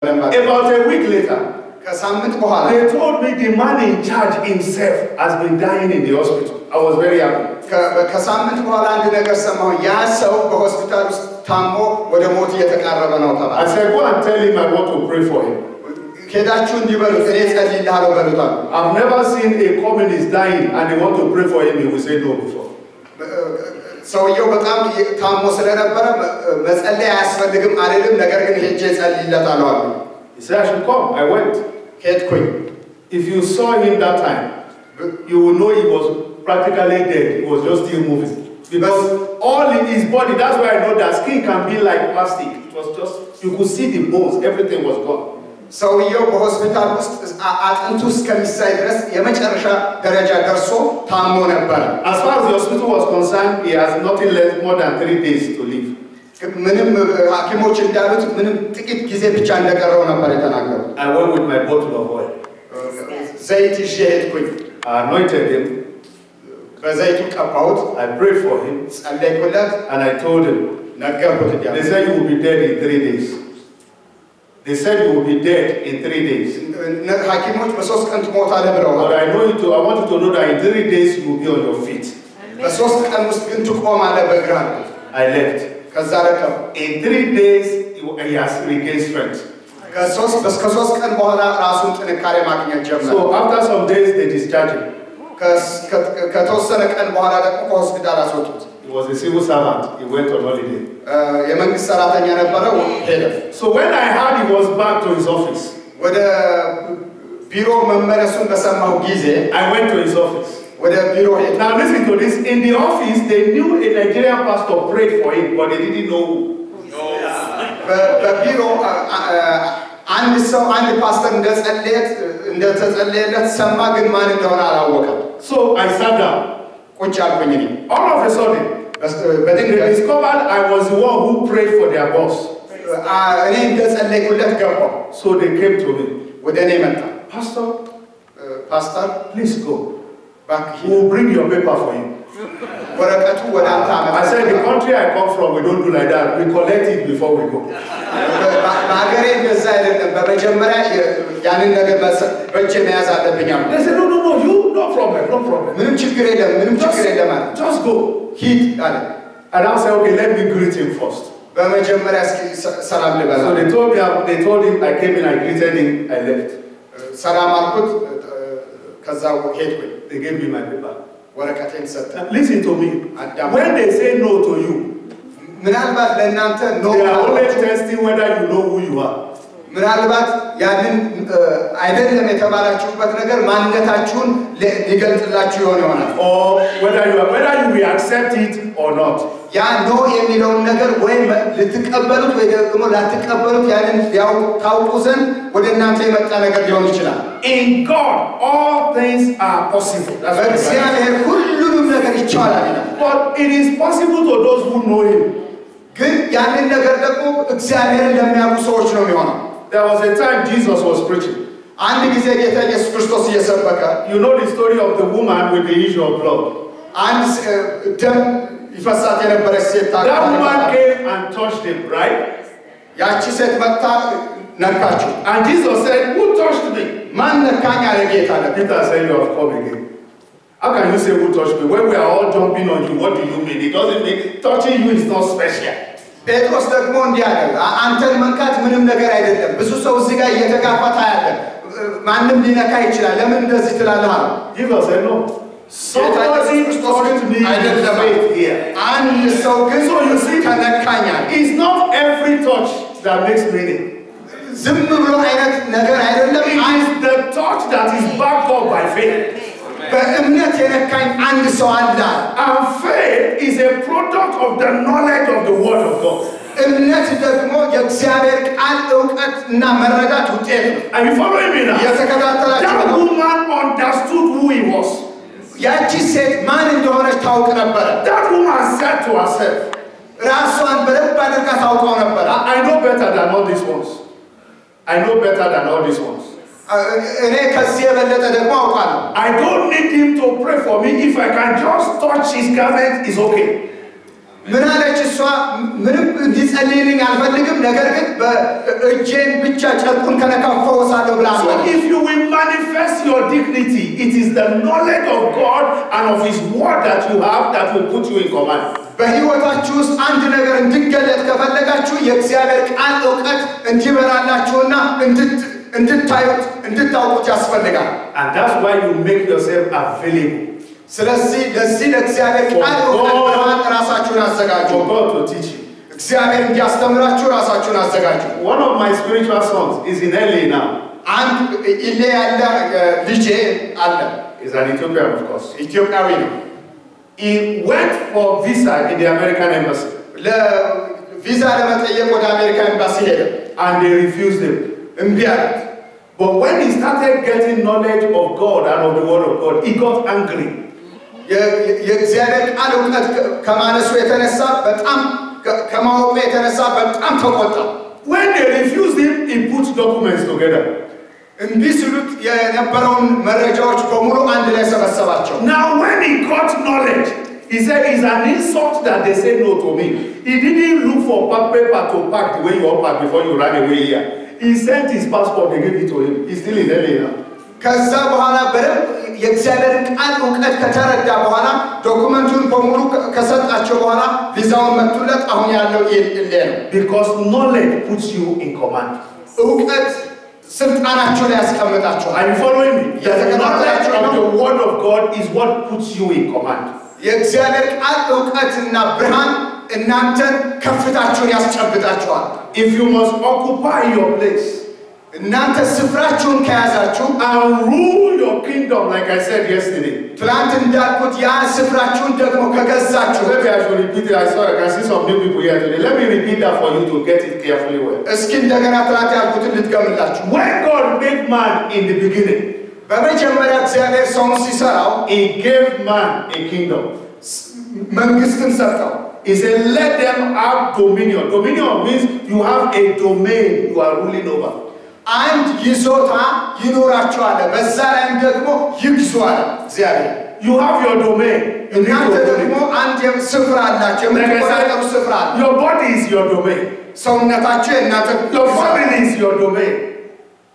About a week later, they told me the man in charge himself has been dying in the hospital. I was very happy. I said, go and tell him I want to pray for him. I've never seen a communist dying and they want to pray for him. He will say no before. So you become Tamo Selenabara, Mesale Asfadigum Aridum, Nagagan Hitches and Latalon. He said, I should come. I went. If you saw him that time, you will know he was practically dead. He was just still moving. Because all in his body, that's why I know that skin can be like plastic. It was just, you could see the bones, everything was gone. So you hospital at Antus Camisidres, Yamacha Garaja Garso, Tamonabara. As far as the hospital was concerned, he has nothing less more than 3 days to live. I went with my bottle of oil. I anointed him. I prayed for him. And I told him, they said you will be dead in 3 days. They said you will be dead in 3 days. But I know you to, I want you to know that in 3 days you will be on your feet. I left. In 3 days he has regained strength. So after some days they discharged him. He was a civil servant. He went on holiday. So when I heard he was back to his office, I went to his office. Now listen to this. In the office, they knew a Nigerian pastor prayed for him, but they didn't know who. So I sat down. All of a sudden, they discovered I was the one who prayed for their boss. So they came to me. Pastor, please go. We'll bring your paper for you. I said, the country I come from, we don't do like that. We collect it before we go. They said, no, you, no problem. Just go. And I said, okay, let me greet him first. So they told him, I came in, I greeted him, I left. They gave me my paper. Listen to me. When they say no to you, they are only testing whether you know who you are. Or whether you will accept it or not. In God, all things are possible. But it is possible to those who know Him. There was a time Jesus was preaching. You know the story of the woman with the issue of blood. That woman came and touched him, right? And Jesus said, who touched me? Peter said, you have come again. How can you say who touched me? When we are all jumping on you, what do you mean? It doesn't mean touching you is not special. Jesus said, no. Somebody touched me faith here. So you see, it's not every touch that makes meaning. It is the touch that is backed up by faith. And faith is a product of the knowledge of the Word of God. Are you following me now? That woman understood who he was. That woman said to herself, I know better than all these ones. I don't need him to pray for me. If I can just touch his garment, it's okay. ምን አለች እሷ ምንም እንዲጸልይልኝ አልፈልግም ነገር ግን በእጄን ብቻ ጨርቁን ከነካፈውሳለሁ ብላ So if you will manifest your dignity, it is the knowledge of God and of His word that you have that will put you in command. በህይወታችሁ ውስጥ አንድ ነገር እንዲገለጥ ከፈለጋችሁ የእግዚአብሔር ቃል ዕውቀት እንዲበራላችሁና እንድታዩት እንድታውቁት ያስፈልጋል. And that's why you make yourself available. ስለዚህ ለዚህ ለእግዚአብሔር ቃል ዕውቀት ብርሃን ራሳችሁን አዘጋጁ. For God to teach you. እግዚአብሔር እንዲያስተምራችሁ ራሳችሁን አዘጋጁ. One of my spiritual sons is in LA now. አንድ ኢሌ ያለ ልጄ አለ. He's an Ethiopian, of course. ኢትዮጵያዊ ነው. He went for visa in the American embassy. ለቪዛ ለመጠየቅ ወደ አሜሪካ ኤምባሲ ሄደ. And they refused him. እምቢ አሉት. But when he started getting knowledge of God and of the word of God, he got angry. የእግዚአብሔር ቃል ዕውቀት ከማነሱ የተነሳ በጣም ከማወቁ የተነሳ በጣም ተቆጣ. When they refused him, he put documents together. እምቢ ሲሉት የነበረውን መረጃዎች በሙሉ አንድ ላይ ሰበሰባቸው. Now when he got knowledge, he said it's an insult that they say no to me. He didn't look for paper to pack the way you all pack before you ran away here. He sent his passport, they gave it to him. He's still in LA now. ከዛ በኋላ በደንብ የእግዚአብሔርን ቃል ዕውቀት ከተረዳ በኋላ ዶክመንቱን በሙሉ ከሰጣቸው በኋላ ቪዛውን መጥቶለት አሁን ያለው ኢሌ ነው. Because knowledge puts you in command. ዕውቀት ስልጣናችሁ ላይ ያስቀምጣችኋል. Are you following me? The knowledge of the word of God is what puts you in command. የእግዚአብሔር ቃል ዕውቀትና ብርሃን እናንተን ከፍታችሁን ያስጨብጣችኋል. If you must occupy your place, እናንተ ስፍራችሁን ከያዛችሁ and rule your kingdom, like I said yesterday. ትላንት እንዳልኩት ያ ስፍራችሁን ደግሞ ከገዛችሁ. Maybe I should repeat it. I can see some new people here today. Let me repeat that for you to get it carefully well. እስኪ እንደገና ትላንት ያልኩትን ልትገምላችሁ. When God made man in the beginning, በመጀመሪያ እግዚአብሔር ሰውን ሲሰራው He gave man a kingdom. መንግስትን ሰጠው. He said, let them have dominion. Dominion means you have a domain you are ruling over. አንድ ይዞታ ይኖራችኋል በዛ ላይም ደግሞ ይግዙዋል እግዚአብሔር. You have your domain. እናንተ ደግሞ አንድ ስፍራ አላችሁ የምትቆጣጠሩ ስፍራ አለ. Your body is your domain. ሰውነታችሁ የእናንተ Your family is your domain.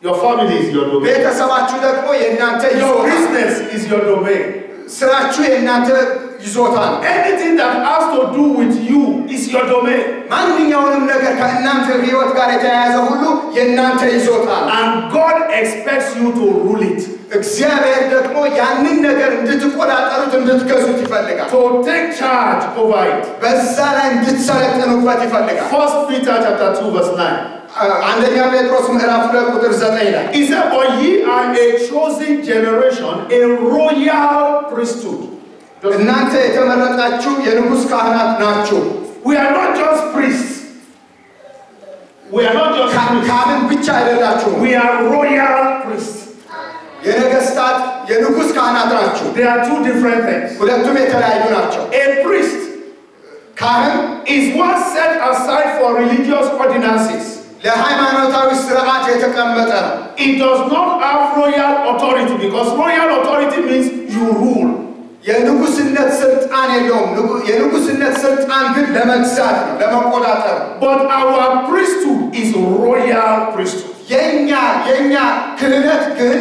Your family is your domain. ቤተሰባችሁ ደግሞ የእናንተ Your ይዞታ. business is your domain. ስራችሁ የእናንተ ይዞታ ነው. Anything that has to do with you is your domain. ማንኛውንም ነገር ከእናንተ ህይወት ጋር የተያያዘ ሁሉ የእናንተ ይዞታ ነው. And God expects you to rule it. እግዚአብሔር ደግሞ ያንን ነገር እንድትቆጣጠሩት እንድትገዙት ይፈልጋል. To take charge over it. በዛ ላይ እንድትሰለጥኑበት ይፈልጋል. 1 Peter chapter 2 verse 9. አንደኛ ጴጥሮስ ምዕራፍ 2 ቁጥር 9 ላይ He said, "For ye are a chosen generation, a royal priesthood." እናንተ የተመረጣችሁ የንጉሥ ካህናት ናችሁ. We are not just priests. We are not just ካህን ብቻ አይደላችሁም. We are royal priests. የነገስታት የንጉሥ ካህናት ናችሁ. They are two different things. ሁለቱም የተለያዩ ናቸው. A priest ካህን is one set aside for religious ordinances. ለሃይማኖታዊ ስርዓት የተቀመጠ ነው. It does not have royal authority because royal authority means you rule. የንጉስነት ስልጣን የለውም. የንጉስነት ስልጣን ግን ለመግዛት ነው ለመቆጣጠር. But our priesthood is royal priesthood. የኛ ክህነት ግን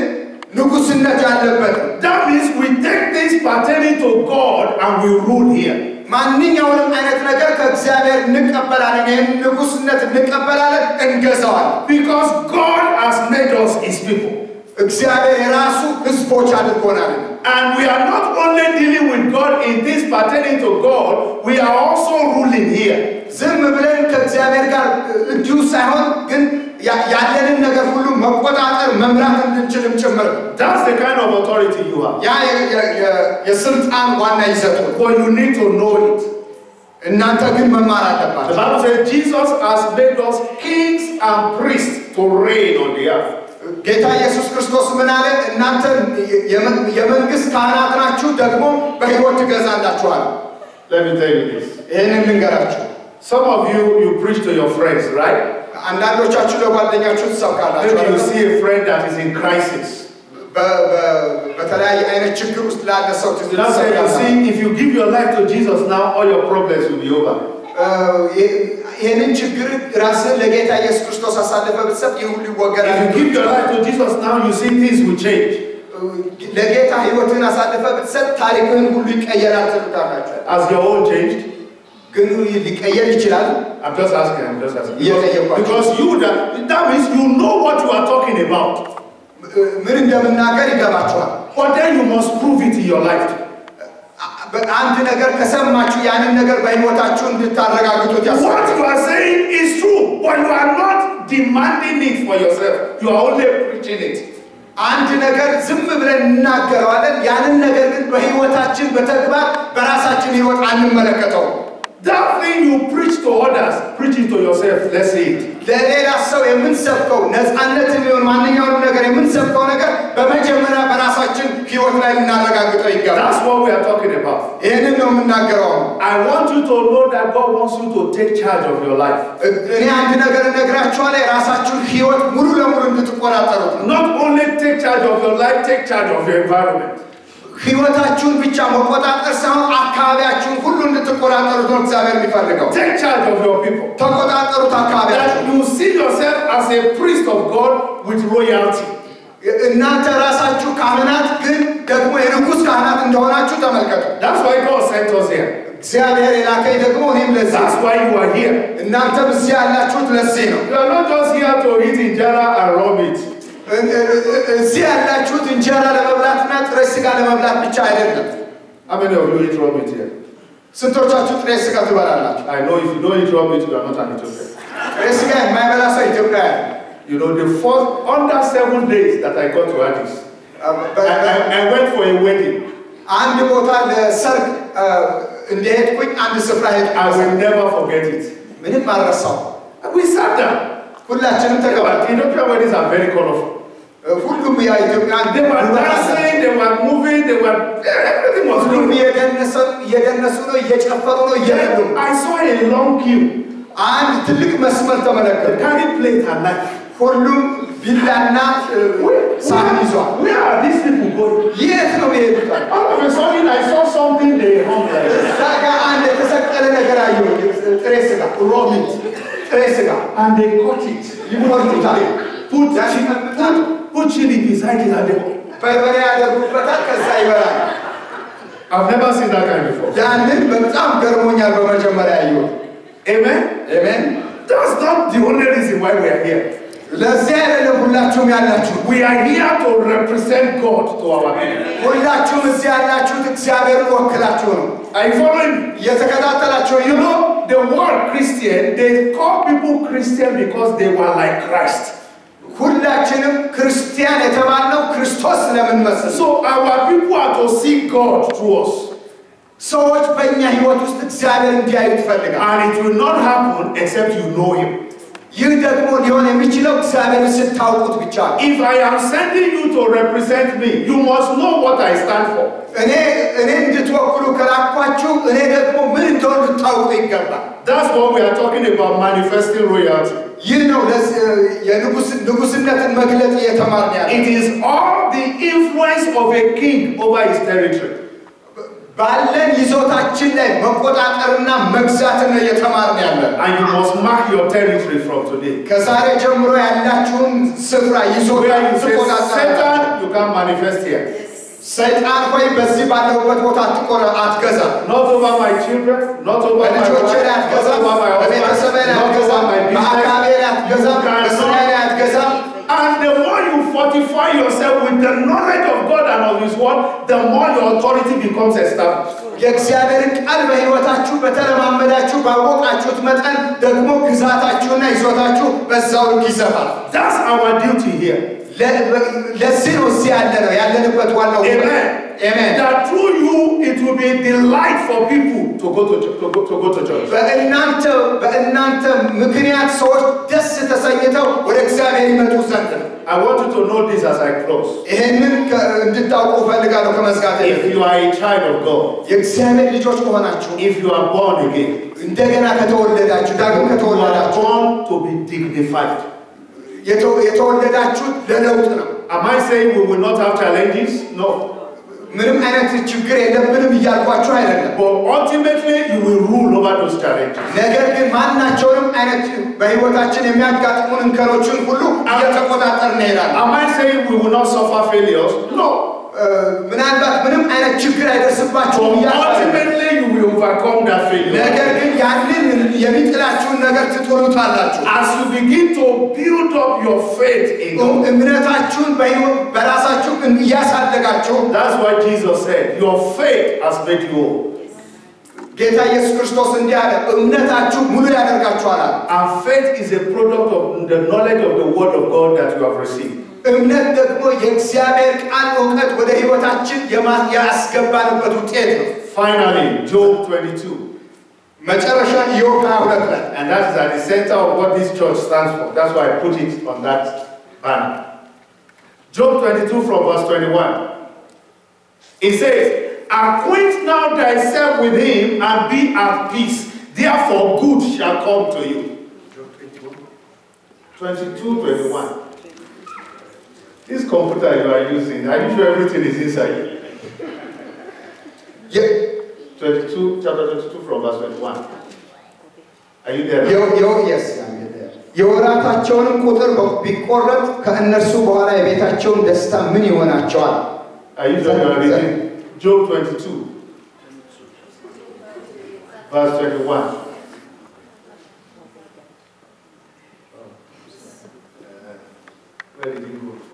ንጉስነት ያለበት ነው. That means we take things pertaining to God and we rule here. ማንኛውንም አይነት ነገር ከእግዚአብሔር እንቀበላለን. ይህን ንጉስነት እንቀበላለን እንገዛዋለን. Because God has made us His people. እግዚአብሔር የራሱ ህዝቦች አድርጎናል. And we are not only dealing with God in things pertaining to God, we are also ruling here. ዝም ብለን ከእግዚአብሔር ጋር እንዲሁ ሳይሆን ግን ያለንን ነገር ሁሉ መቆጣጠር መምራት እንድንችልም ጭምር. That's the kind of authority you have. ያ የስልጣን ዋና ይዘቱ ነው. But you need to know it. እናንተ ግን መማር The አለባችሁ. Bible says Jesus has made us kings and priests to reign on the earth. ጌታ ኢየሱስ ክርስቶስ ምን አለ? እናንተ የመንግስት ካህናት ናችሁ ደግሞ በሕይወት ትገዛላችኋል. Let me tell you this. ይሄንን ልንገራችሁ. Some of you preach to your friends, right? አንዳንዶቻችሁ ለጓደኛችሁ ትሰብካላችሁ. Maybe you see a friend that is in crisis. በተለያየ አይነት ችግር ውስጥ ላለ ሰው That's why you see, if you give your life to Jesus now, all your problems will be over. ይሄንን ችግር ራስን ለጌታ ኢየሱስ ክርስቶስ አሳልፈ ብትሰጥ ይሁን ይወገዳል። If you give your life to Jesus now, you see things will change. ለጌታ ህይወትን አሳልፈ ብትሰጥ ታሪክህን ሁሉ ይቀየራል ትሉታላችሁ። Has your own changed? ግን ሊቀየር ይችላል። I'm just asking. Because that means you know what you are talking about. ምን እንደምናገር ይገባችኋል። But then you must prove it in your life. አንድ ነገር ከሰማችሁ ያንን ነገር በህይወታችሁ እንድታረጋግጡት ያስፈልጋል። What you are saying is true, but you are not demanding it for yourself. You are only preaching it. አንድ ነገር ዝም ብለን እናገረዋለን። ያንን ነገር ግን በህይወታችን በተግባር በራሳችን ህይወት አንመለከተው። That thing you preach to others, preach it to yourself. Let's say it. ለሌላ ሰው የምንሰብከው ነፃነትን ይሁን ማንኛውንም ነገር የምንሰብከው ነገር በመጀመሪያ በራሳችን ህይወት ላይ እናረጋግጠው ይገባል። That's what we are talking about. ይሄንን ነው የምናገረው። I want you to know that God wants you to take charge of your life. እኔ አንድ ነገር እነግራችኋለሁ፣ የራሳችሁን ህይወት ሙሉ ለሙሉ እንድትቆጣጠሩት። Not only take charge of your life, take charge of your environment. ህይወታችሁን ብቻ መቆጣጠር ሳይሆን አካባቢያችሁን ሁሉ እንድትቆጣጠሩት ነው እግዚአብሔር የሚፈልገው። Take charge of your people. ተቆጣጠሩት አካባቢያችሁን። You see yourself as a priest of God with royalty. እናንተ ራሳችሁ ካህናት ግን ደግሞ የንጉስ ካህናት እንደሆናችሁ ተመልከቱ። That's why God sent us here. እግዚአብሔር የላከኝ ደግሞ እኔም ለዚህ። That's why you are here. እናንተም እዚህ ያላችሁት ለዚህ ነው። You are not just here to eat injera and raw meat. እዚህ ያላችሁት እንጀራ ለመብላትና ጥሬ ስጋ ለመብላት ብቻ አይደለም። How many of you eat raw meat here? ስንቶቻችሁ ጥሬ ስጋ ትበላላችሁ? I know if you don't eat raw meat, you are not an Ethiopian. ጥሬ ስጋ የማይበላ ሰው ኢትዮጵያ አይደለም። You know, the first under 7 days that I got to Addis, I went for a wedding. አንድ ቦታ ለሰርግ እንደሄድኩኝ አንድ ስፍራ ሄድኩ። I will never forget it. ምንም አልረሳው። We sat down. ሁላችንም ተቀመጥን። Ethiopian weddings are very colorful. ሁሉም ያ ኢትዮጵያን They were dancing, they were moving, everything was ሁሉም good. እየደነሱ ነው፣ እየጨፈሩ ነው፣ እየበሉ። I saw a long queue. አንድ ትልቅ መስመር ተመለከትኩ። Carry plate and knife. ሁሉም ቢላና ሳህን ይዟል። Where are these people going? የት ነው የሄዱት? All of a sudden I saw something they hung like this. እዛ ጋር አንድ የተሰቀለ ነገር አየሁ። ጥሬ ስጋ raw meat ጥሬ ስጋ And they cut it. ይቆርጡታል። Put chili beside it and they በርበሬ ያደርጉበታል። ከዛ ይበላል። I've never seen that kind before. ያንን በጣም ገርሞኛል በመጀመሪያ ያየሁት። Amen? አሜን። That's not the only reason why we are here. ለዚህ አይደለም ሁላችሁም ያላችሁ። We are here to represent God to our people. ሁላችሁም እዚህ ያላችሁት እግዚአብሔርን ወክላችሁ ነው። Are you following? እየተከታተላችሁ You know, the word Christian, they call people Christian because they were like Christ. ሁላችንም ክርስቲያን የተባልነው ክርስቶስ ስለምንመስል። So our people are to see God through us. ሰዎች በእኛ ህይወት ውስጥ እግዚአብሔር እንዲያዩ ይፈልጋል። And it will not happen except you know Him. ይህ ደግሞ ሊሆን የሚችለው እግዚአብሔርን ስታውቁት ብቻ ነው። If I am sending you to represent me, you must know what I stand for. እኔ እንድትወክሉ ከላኳችሁ እኔ ደግሞ ምን እንደሆነ ልታውቁ ይገባል። That's what we are talking about, manifesting royalty. ይህ ነው ንጉስነትን መግለጥ እየተማርን ያለው። It is all the influence of a king over his territory. ባለን ይዞታችን ላይ መቆጣጠርና መግዛትን ነው እየተማርን ያለው። And you must mark your territory from today. ከዛሬ ጀምሮ ያላችሁን ስፍራ ይዞታ ትቆጣጠሩ። Satan, you can't manifest here. ሰይጣን ሆይ በዚህ ባለሁበት ቦታ አትገዛ። Not over my children, not over my wife, not over my husband, not over my business. And the more you fortify yourself with the knowledge of God and of His word, the more your authority becomes established. የእግዚአብሔርን ቃል በሕይወታችሁ በተለማመዳችሁ ባወቃችሁት መጠን ደግሞ ግዛታችሁና ይዞታችሁ በዛው ልክ ይሰፋል። That's our duty here. ለዚህ ነው እዚህ ያለ ነው ያለንበት ዋናው። Amen. Amen. That through you it will be a delight for people to go to church. በእናንተ ምክንያት ሰዎች ደስ ተሰኝተው ወደ እግዚአብሔር ይመጡ ዘንድ ነው። I want you to know this as I close. ይሄንን እንድታውቁ ፈልጋለሁ ከመዝጋቴ። If you are a child of God, የእግዚአብሔር ልጆች ከሆናችሁ፣ if you are born again, እንደገና ከተወለዳችሁ፣ ዳግም you are ከተወለዳችሁ born to be dignified. የተወለዳችሁት ለለውጥ ነው። Am I saying we will not have challenges? No. ምንም አይነት ችግር የለብንም እያልኳችሁ አይደለም። But ultimately you will rule over those challenges. ነገር ግን ማናቸውንም አይነት በህይወታችን የሚያጋጥሙን እንከኖችን ሁሉ እየተቆጣጠርን እንሄዳለን። Am I saying we will not suffer failures? No. ምናልባት ምንም አይነት ችግር አይደርስባችሁም እያልኩ ultimately you will overcome that failure. ነገር ግን ያንን የሚጥላችሁን ነገር ትጥሉታላችሁ። As you begin to build up your faith in God, እምነታችሁን በራሳችሁ እያሳደጋችሁ that's what Jesus said, your faith has made you whole. ጌታ ኢየሱስ ክርስቶስ እንዲህ አለ እምነታችሁ ሙሉ ያደርጋችኋል። And faith is a product of the knowledge of the word of God that you have received. እምነት ደግሞ የእግዚአብሔር ቃል ዕውቀት ወደ ህይወታችን ያስገባንበት ውጤት ነው። Finally, Job 22. መጨረሻ ኢዮብ 22 ላይ and that is at the center of what this church stands for. That's why I put it on that banner. Job 22 from verse 21. It says, acquaint now thyself with him and be at peace. Therefore good shall come to you. Job 22, 21. This computer you are using, are you sure everything is inside? Yeah. 22, chapter 22 from verse 21. Are you there? Yes, I'm there. የወራታቸውንም ቁጥር ቢቆረጥ ከእነርሱ በኋላ የቤታቸውን ደስታ ምን ይሆናቸዋል? Are you reading? Job 22, verse 21.